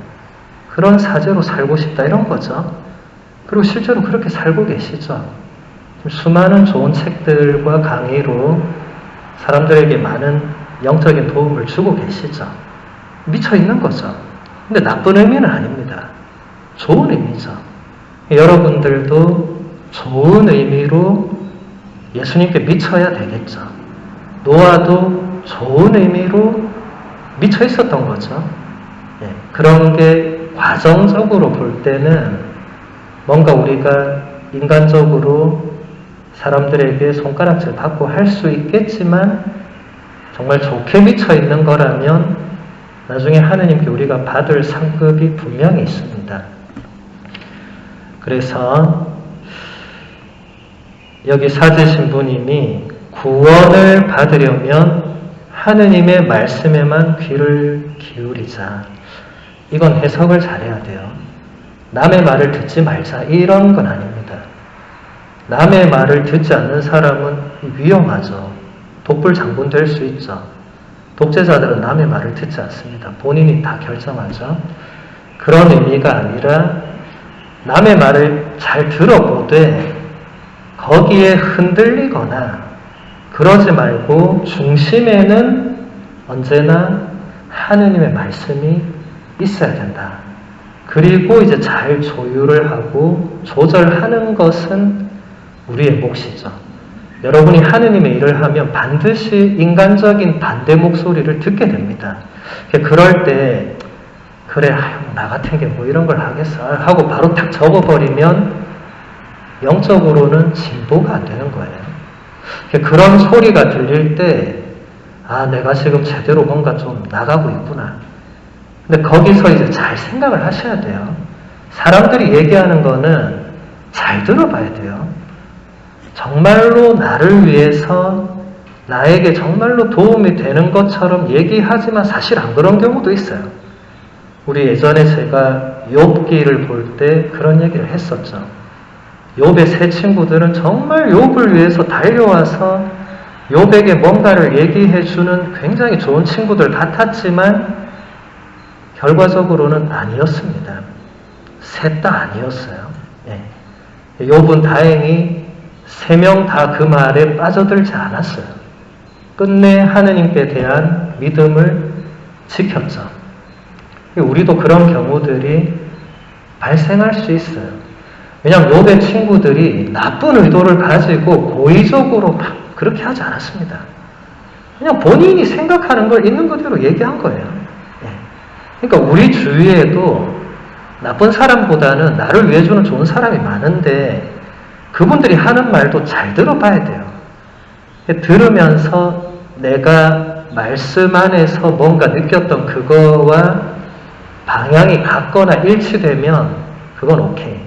그런 사제로 살고 싶다 이런 거죠. 그리고 실제로 그렇게 살고 계시죠. 수많은 좋은 책들과 강의로 사람들에게 많은 영적인 도움을 주고 계시죠. 미쳐있는 거죠. 근데 나쁜 의미는 아닙니다. 좋은 의미죠. 여러분들도 좋은 의미로 예수님께 미쳐야 되겠죠. 노아도 좋은 의미로 미쳐 있었던 거죠. 그런 게 과정적으로 볼 때는 뭔가 우리가 인간적으로 사람들에게 손가락질 받고 할 수 있겠지만 정말 좋게 미쳐 있는 거라면 나중에 하느님께 우리가 받을 상급이 분명히 있습니다. 그래서 여기 사제 신부님이 구원을 받으려면 하느님의 말씀에만 귀를 기울이자. 이건 해석을 잘해야 돼요. 남의 말을 듣지 말자. 이런 건 아닙니다. 남의 말을 듣지 않는 사람은 위험하죠. 독불장군 될 수 있죠. 독재자들은 남의 말을 듣지 않습니다. 본인이 다 결정하죠. 그런 의미가 아니라 남의 말을 잘 들어보되 거기에 흔들리거나 그러지 말고 중심에는 언제나 하느님의 말씀이 있어야 된다. 그리고 이제 잘 조율을 하고 조절하는 것은 우리의 몫이죠. 여러분이 하느님의 일을 하면 반드시 인간적인 반대 목소리를 듣게 됩니다. 그럴 때 그래 나 같은 게 뭐 이런 걸 하겠어 하고 바로 탁 접어버리면 영적으로는 진보가 안 되는 거예요. 그런 소리가 들릴 때 아 내가 지금 제대로 뭔가 좀 나가고 있구나. 근데 거기서 이제 잘 생각을 하셔야 돼요. 사람들이 얘기하는 거는 잘 들어봐야 돼요. 정말로 나를 위해서 나에게 정말로 도움이 되는 것처럼 얘기하지만 사실 안 그런 경우도 있어요. 우리 예전에 제가 욥기를 볼 때 그런 얘기를 했었죠. 욥의 세 친구들은 정말 욥을 위해서 달려와서 욥에게 뭔가를 얘기해주는 굉장히 좋은 친구들 같았지만 결과적으로는 아니었습니다. 셋 다 아니었어요. 욥은 다행히 3명 다 그 말에 빠져들지 않았어요. 끝내 하느님께 대한 믿음을 지켰죠. 우리도 그런 경우들이 발생할 수 있어요. 왜냐하면 욥의 친구들이 나쁜 의도를 가지고 고의적으로 막 그렇게 하지 않았습니다. 그냥 본인이 생각하는 걸 있는 그대로 얘기한 거예요. 그러니까 우리 주위에도 나쁜 사람보다는 나를 위해 주는 좋은 사람이 많은데 그분들이 하는 말도 잘 들어봐야 돼요. 들으면서 내가 말씀 안에서 뭔가 느꼈던 그거와 방향이 같거나 일치되면 그건 오케이.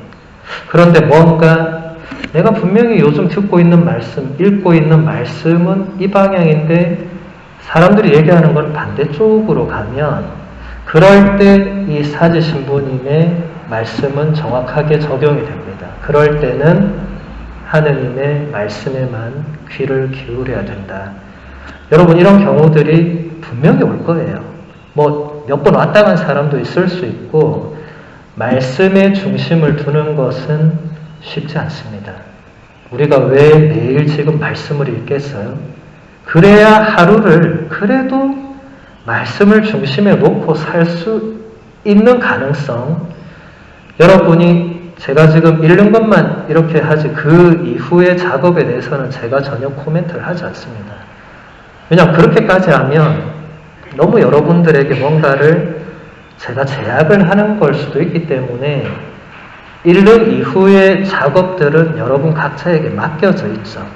그런데 뭔가 내가 분명히 요즘 듣고 있는 말씀, 읽고 있는 말씀은 이 방향인데 사람들이 얘기하는 건 반대쪽으로 가면 그럴 때 이 사제 신부님의 말씀은 정확하게 적용이 됩니다. 그럴 때는 하느님의 말씀에만 귀를 기울여야 된다. 여러분 이런 경우들이 분명히 올 거예요. 뭐 몇 번 왔다 간 사람도 있을 수 있고 말씀의 중심을 두는 것은 쉽지 않습니다. 우리가 왜 매일 지금 말씀을 읽겠어요? 그래야 하루를 그래도 말씀을 중심에 놓고 살 수 있는 가능성. 여러분이 제가 지금 읽는 것만 이렇게 하지 그 이후의 작업에 대해서는 제가 전혀 코멘트를 하지 않습니다. 왜냐하면 그렇게까지 하면 너무 여러분들에게 뭔가를 제가 제약을 하는 걸 수도 있기 때문에 읽는 이후의 작업들은 여러분 각자에게 맡겨져 있죠.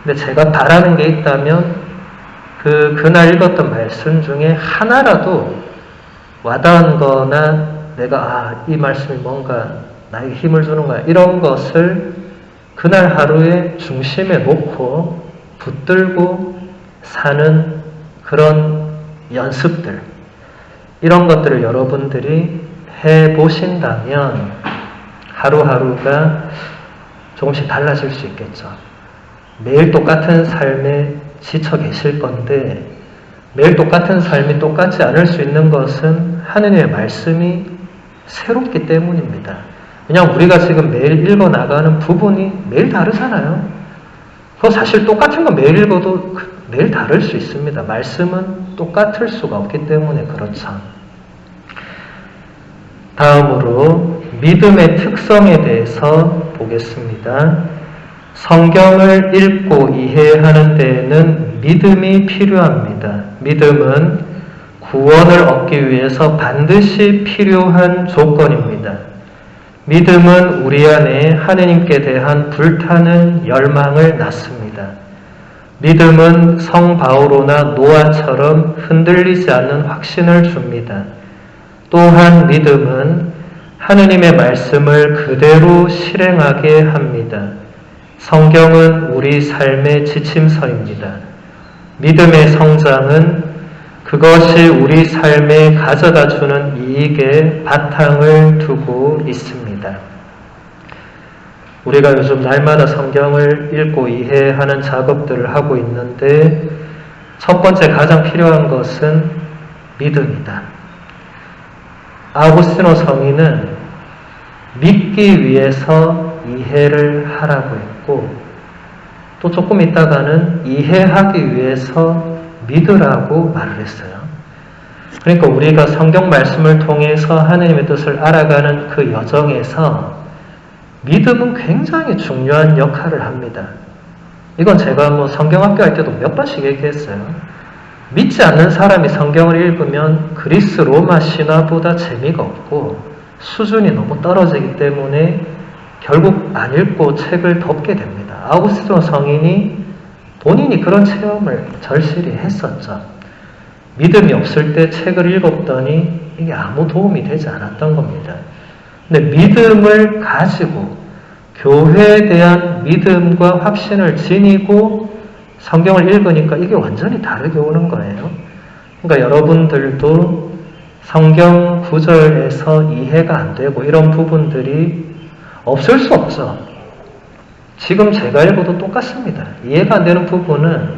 근데 제가 바라는 게 있다면 그날 읽었던 말씀 중에 하나라도 와닿은 거나 내가 이 말씀이 뭔가 나에게 힘을 주는 거야 이런 것을 그날 하루에 중심에 놓고 붙들고 사는 그런 연습들 이런 것들을 여러분들이 해보신다면 하루하루가 조금씩 달라질 수 있겠죠. 매일 똑같은 삶에 지쳐 계실 건데 매일 똑같은 삶이 똑같지 않을 수 있는 것은 하느님의 말씀이 새롭기 때문입니다. 왜냐하면 우리가 지금 매일 읽어나가는 부분이 매일 다르잖아요. 그거 사실 똑같은 거 매일 읽어도 매일 다를 수 있습니다. 말씀은 똑같을 수가 없기 때문에 그렇죠. 다음으로 믿음의 특성에 대해서 보겠습니다. 성경을 읽고 이해하는 데에는 믿음이 필요합니다. 믿음은 구원을 얻기 위해서 반드시 필요한 조건입니다. 믿음은 우리 안에 하느님께 대한 불타는 열망을 낳습니다. 믿음은 성 바오로나 노아처럼 흔들리지 않는 확신을 줍니다. 또한 믿음은 하느님의 말씀을 그대로 실행하게 합니다. 성경은 우리 삶의 지침서입니다. 믿음의 성장은 그것이 우리 삶에 가져다 주는 이익에 바탕을 두고 있습니다. 우리가 요즘 날마다 성경을 읽고 이해하는 작업들을 하고 있는데 첫 번째 가장 필요한 것은 믿음이다. 아우구스티노 성인은 믿기 위해서 이해를 하라고 했고 또 조금 있다가는 이해하기 위해서 믿으라고 말을 했어요. 그러니까 우리가 성경 말씀을 통해서 하느님의 뜻을 알아가는 그 여정에서 믿음은 굉장히 중요한 역할을 합니다. 이건 제가 성경학교 할 때도 몇 번씩 얘기했어요. 믿지 않는 사람이 성경을 읽으면 그리스 로마 신화보다 재미가 없고 수준이 너무 떨어지기 때문에 결국 안 읽고 책을 덮게 됩니다. 아우구스티노 성인이 본인이 그런 체험을 절실히 했었죠. 믿음이 없을 때 책을 읽었더니 이게 아무 도움이 되지 않았던 겁니다. 근데 믿음을 가지고 교회에 대한 믿음과 확신을 지니고 성경을 읽으니까 이게 완전히 다르게 오는 거예요. 그러니까 여러분들도 성경 구절에서 이해가 안 되고 이런 부분들이 없을 수 없죠. 지금 제가 읽어도 똑같습니다. 이해가 안 되는 부분은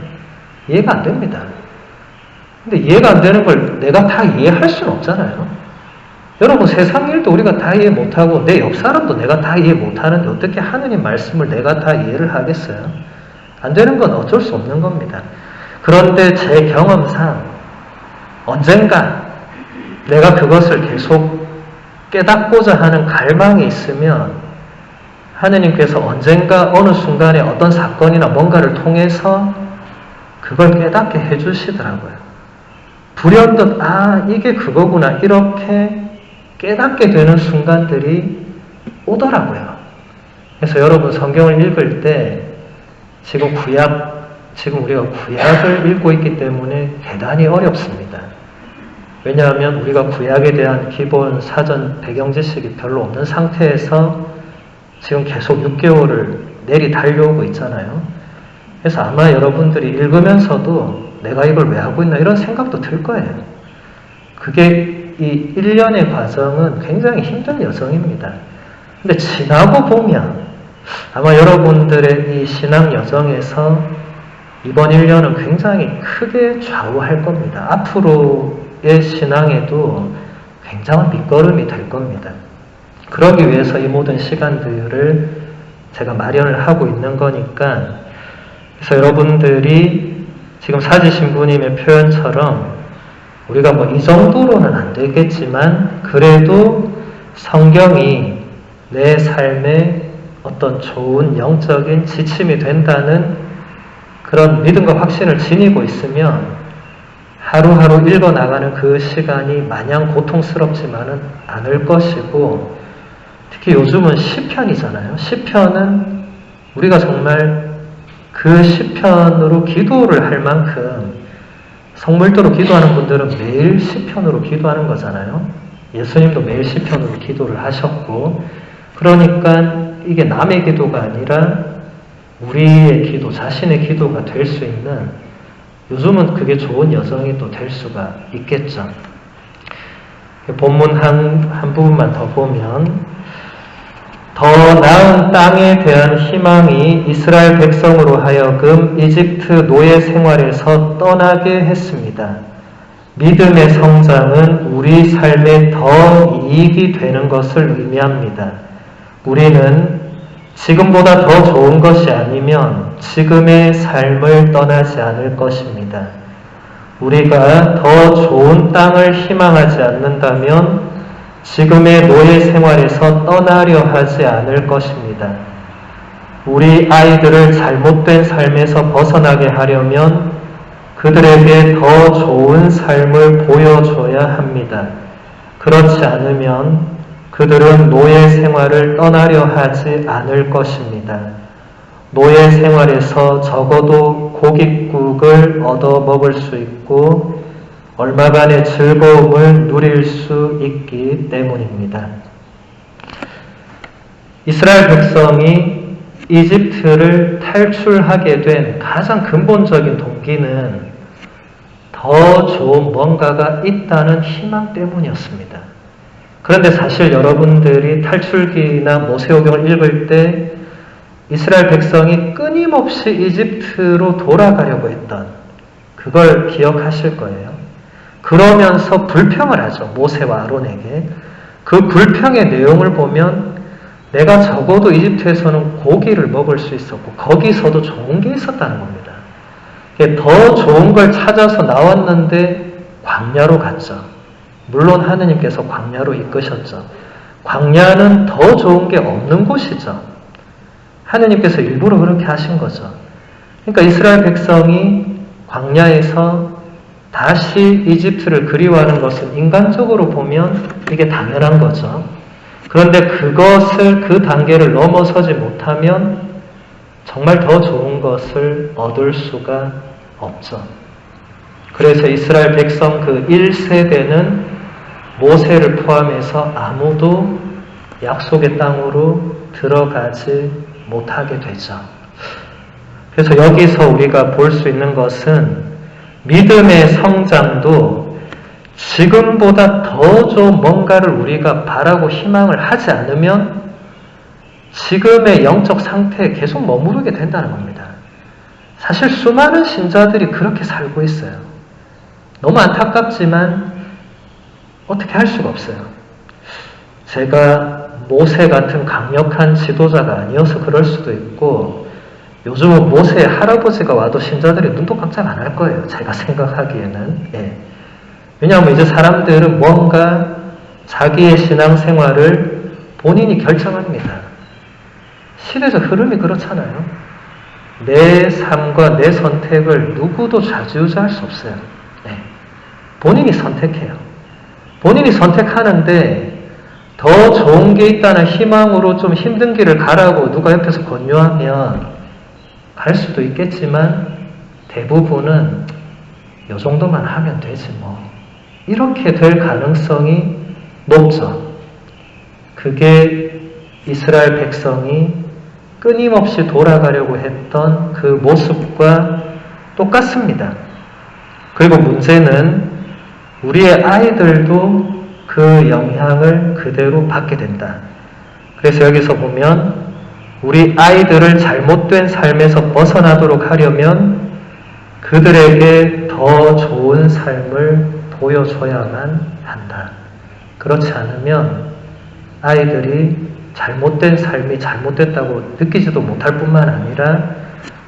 이해가 안 됩니다. 근데 이해가 안 되는 걸 내가 다 이해할 수는 없잖아요. 여러분 세상 일도 우리가 다 이해 못하고 내 옆 사람도 내가 다 이해 못하는데 어떻게 하느님 말씀을 내가 다 이해를 하겠어요? 안 되는 건 어쩔 수 없는 겁니다. 그런데 제 경험상 언젠가 내가 그것을 계속 깨닫고자 하는 갈망이 있으면 하느님께서 언젠가 어느 순간에 어떤 사건이나 뭔가를 통해서 그걸 깨닫게 해주시더라고요. 불현듯 이게 그거구나 이렇게 깨닫게 되는 순간들이 오더라고요. 그래서 여러분 성경을 읽을 때 지금 우리가 구약을 읽고 있기 때문에 대단히 어렵습니다. 왜냐하면 우리가 구약에 대한 기본 사전 배경 지식이 별로 없는 상태에서 지금 계속 6개월을 내리 달려오고 있잖아요. 그래서 아마 여러분들이 읽으면서도 내가 이걸 왜 하고 있나 이런 생각도 들 거예요. 그게 이 1년의 과정은 굉장히 힘든 여정입니다. 근데 지나고 보면 아마 여러분들의 이 신앙 여정에서 이번 1년은 굉장히 크게 좌우할 겁니다. 앞으로의 신앙에도 굉장한 밑거름이 될 겁니다. 그러기 위해서 이 모든 시간들을 제가 마련을 하고 있는 거니까 그래서 여러분들이 지금 사지신부님의 표현처럼 우리가 이 정도로는 안 되겠지만 그래도 성경이 내 삶에 어떤 좋은 영적인 지침이 된다는 그런 믿음과 확신을 지니고 있으면 하루하루 읽어나가는 그 시간이 마냥 고통스럽지만은 않을 것이고 특히 요즘은 시편이잖아요. 시편은 우리가 정말 그 시편으로 기도를 할 만큼 성물도로 기도하는 분들은 매일 시편으로 기도하는 거잖아요. 예수님도 매일 시편으로 기도를 하셨고 그러니까 이게 남의 기도가 아니라 우리의 기도, 자신의 기도가 될 수 있는 요즘은 그게 좋은 여정이 또 될 수가 있겠죠. 본문 한 부분만 더 보면 더 나은 땅에 대한 희망이 이스라엘 백성으로 하여금 이집트 노예 생활에서 떠나게 했습니다. 믿음의 성장은 우리 삶에 더 이익이 되는 것을 의미합니다. 우리는 지금보다 더 좋은 것이 아니면 지금의 삶을 떠나지 않을 것입니다. 우리가 더 좋은 땅을 희망하지 않는다면 지금의 노예 생활에서 떠나려 하지 않을 것입니다. 우리 아이들을 잘못된 삶에서 벗어나게 하려면 그들에게 더 좋은 삶을 보여줘야 합니다. 그렇지 않으면 그들은 노예 생활을 떠나려 하지 않을 것입니다. 노예 생활에서 적어도 고깃국을 얻어 먹을 수 있고 얼마간의 즐거움을 누릴 수 있기 때문입니다. 이스라엘 백성이 이집트를 탈출하게 된 가장 근본적인 동기는 더 좋은 뭔가가 있다는 희망 때문이었습니다. 그런데 사실 여러분들이 탈출기나 모세오경을 읽을 때 이스라엘 백성이 끊임없이 이집트로 돌아가려고 했던 그걸 기억하실 거예요. 그러면서 불평을 하죠. 모세와 아론에게. 그 불평의 내용을 보면 내가 적어도 이집트에서는 고기를 먹을 수 있었고 거기서도 좋은 게 있었다는 겁니다. 더 좋은 걸 찾아서 나왔는데 광야로 갔죠. 물론 하느님께서 광야로 이끄셨죠. 광야는 더 좋은 게 없는 곳이죠. 하느님께서 일부러 그렇게 하신 거죠. 그러니까 이스라엘 백성이 광야에서 다시 이집트를 그리워하는 것은 인간적으로 보면 이게 당연한 거죠. 그런데 그것을 그 단계를 넘어서지 못하면 정말 더 좋은 것을 얻을 수가 없죠. 그래서 이스라엘 백성 그 1세대는 모세를 포함해서 아무도 약속의 땅으로 들어가지 못하게 되죠. 그래서 여기서 우리가 볼 수 있는 것은 믿음의 성장도 지금보다 더 좋은 뭔가를 우리가 바라고 희망을 하지 않으면 지금의 영적 상태에 계속 머무르게 된다는 겁니다. 사실 수많은 신자들이 그렇게 살고 있어요. 너무 안타깝지만 어떻게 할 수가 없어요. 제가 모세 같은 강력한 지도자가 아니어서 그럴 수도 있고 요즘은 모세의 할아버지가 와도 신자들이 눈도 깜짝 안 할 거예요. 제가 생각하기에는. 예. 왜냐하면 이제 사람들은 뭔가 자기의 신앙생활을 본인이 결정합니다. 시대적 흐름이 그렇잖아요. 내 삶과 내 선택을 누구도 좌지우지할 수 없어요. 네. 본인이 선택해요. 본인이 선택하는데 더 좋은 게 있다는 희망으로 좀 힘든 길을 가라고 누가 옆에서 권유하면 갈 수도 있겠지만 대부분은 이 정도만 하면 되지 뭐. 이렇게 될 가능성이 높죠. 그게 이스라엘 백성이 끊임없이 돌아가려고 했던 그 모습과 똑같습니다. 그리고 문제는 우리의 아이들도 그 영향을 그대로 받게 된다. 그래서 여기서 보면 우리 아이들을 잘못된 삶에서 벗어나도록 하려면 그들에게 더 좋은 삶을 보여줘야만 한다. 그렇지 않으면 아이들이 잘못된 삶이 잘못됐다고 느끼지도 못할 뿐만 아니라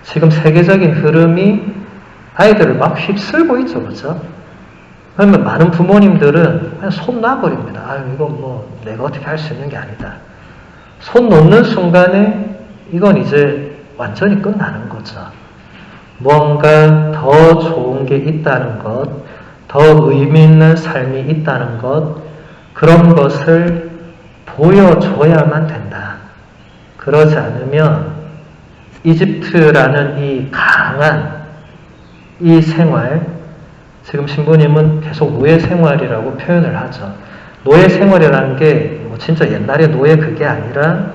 지금 세계적인 흐름이 아이들을 막 휩쓸고 있죠. 그렇죠? 그러면 많은 부모님들은 그냥 손 놔버립니다. 이건 뭐 내가 어떻게 할 수 있는 게 아니다. 손 놓는 순간에 이건 이제 완전히 끝나는 거죠. 뭔가 더 좋은 게 있다는 것, 더 의미 있는 삶이 있다는 것, 그런 것을 보여줘야만 된다. 그러지 않으면 이집트라는 이 강한 이 생활, 지금 신부님은 계속 노예 생활이라고 표현을 하죠. 노예 생활이라는 게 진짜 옛날의 노예 그게 아니라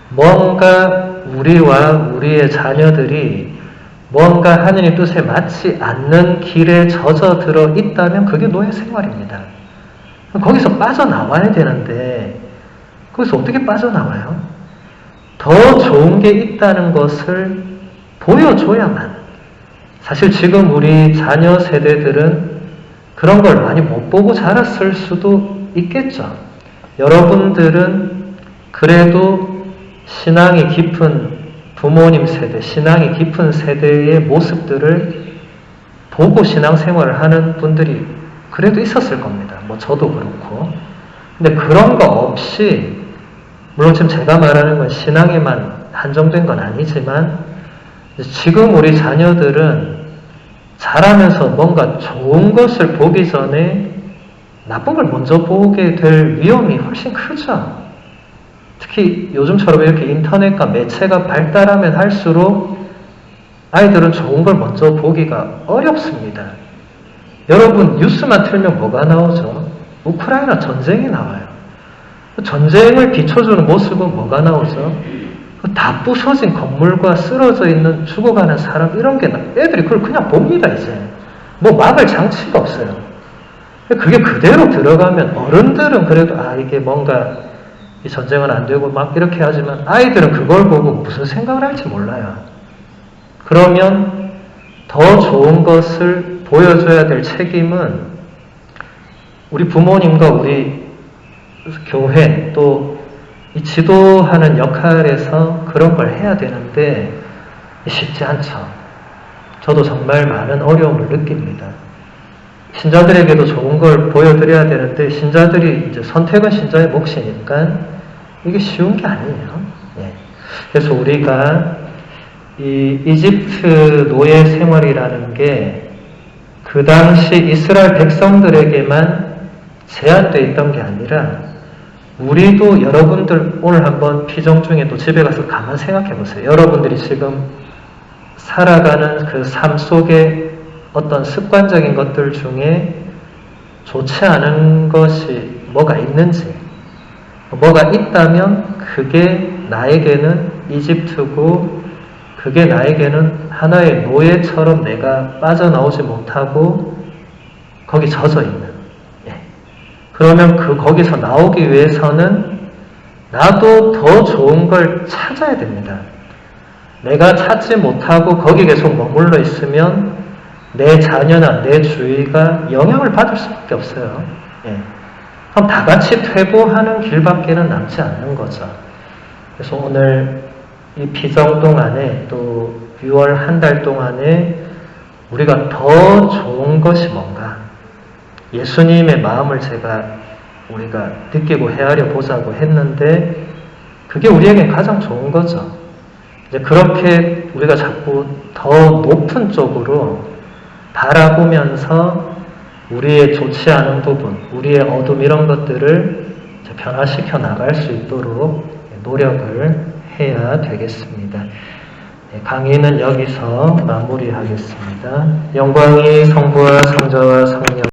뭔가 우리와 우리의 자녀들이 뭔가 하느님 뜻에 맞지 않는 길에 젖어들어 있다면 그게 노예 생활입니다. 거기서 빠져나와야 되는데 거기서 어떻게 빠져나와요? 더 좋은 게 있다는 것을 보여줘야만. 사실 지금 우리 자녀 세대들은 그런 걸 많이 못 보고 자랐을 수도 있겠죠. 여러분들은 그래도 신앙이 깊은 부모님 세대, 신앙이 깊은 세대의 모습들을 보고 신앙생활을 하는 분들이 그래도 있었을 겁니다. 뭐 저도 그렇고. 근데 그런 거 없이, 물론 지금 제가 말하는 건 신앙에만 한정된 건 아니지만, 지금 우리 자녀들은 자라면서 뭔가 좋은 것을 보기 전에 나쁜 걸 먼저 보게 될 위험이 훨씬 크죠. 특히 요즘처럼 이렇게 인터넷과 매체가 발달하면 할수록 아이들은 좋은 걸 먼저 보기가 어렵습니다. 여러분 뉴스만 틀면 뭐가 나오죠? 우크라이나 전쟁이 나와요. 전쟁을 비춰주는 모습은 뭐가 나오죠? 다 부서진 건물과 쓰러져 있는 죽어가는 사람 이런 게 애들이 그걸 그냥 봅니다. 이제 뭐 막을 장치가 없어요. 그게 그대로 들어가면 어른들은 그래도 이게 뭔가 이 전쟁은 안 되고 막 이렇게 하지만 아이들은 그걸 보고 무슨 생각을 할지 몰라요. 그러면 더 좋은 것을 보여줘야 될 책임은 우리 부모님과 우리 교회 또 이 지도하는 역할에서 그런 걸 해야 되는데 쉽지 않죠. 저도 정말 많은 어려움을 느낍니다. 신자들에게도 좋은 걸 보여드려야 되는데 신자들이 이제 선택은 신자의 몫이니까 이게 쉬운 게 아니에요. 예. 그래서 우리가 이 이집트 노예 생활이라는 게 그 당시 이스라엘 백성들에게만 제한되어 있던 게 아니라 우리도 여러분들 오늘 한번 피정 중에 또 집에 가서 가만 생각해 보세요. 여러분들이 지금 살아가는 그 삶 속에 어떤 습관적인 것들 중에 좋지 않은 것이 뭐가 있는지, 뭐가 있다면 그게 나에게는 이집트고 그게 나에게는 하나의 노예처럼 내가 빠져나오지 못하고 거기 젖어 있는. 그러면 거기서 나오기 위해서는 나도 더 좋은 걸 찾아야 됩니다. 내가 찾지 못하고 거기 계속 머물러 있으면 내 자녀나 내 주위가 영향을 받을 수밖에 없어요. 그럼 다 같이 퇴보하는 길밖에는 남지 않는 거죠. 그래서 오늘 이 피정 동안에 또 6월 한 달 동안에 우리가 더 좋은 것이 뭔가 예수님의 마음을 우리가 느끼고 헤아려 보자고 했는데 그게 우리에겐 가장 좋은 거죠. 이제 그렇게 우리가 자꾸 더 높은 쪽으로 바라보면서 우리의 좋지 않은 부분, 우리의 어둠 이런 것들을 변화시켜 나갈 수 있도록 노력을 해야 되겠습니다. 강의는 여기서 마무리하겠습니다. 영광이 성부와 성자와 성령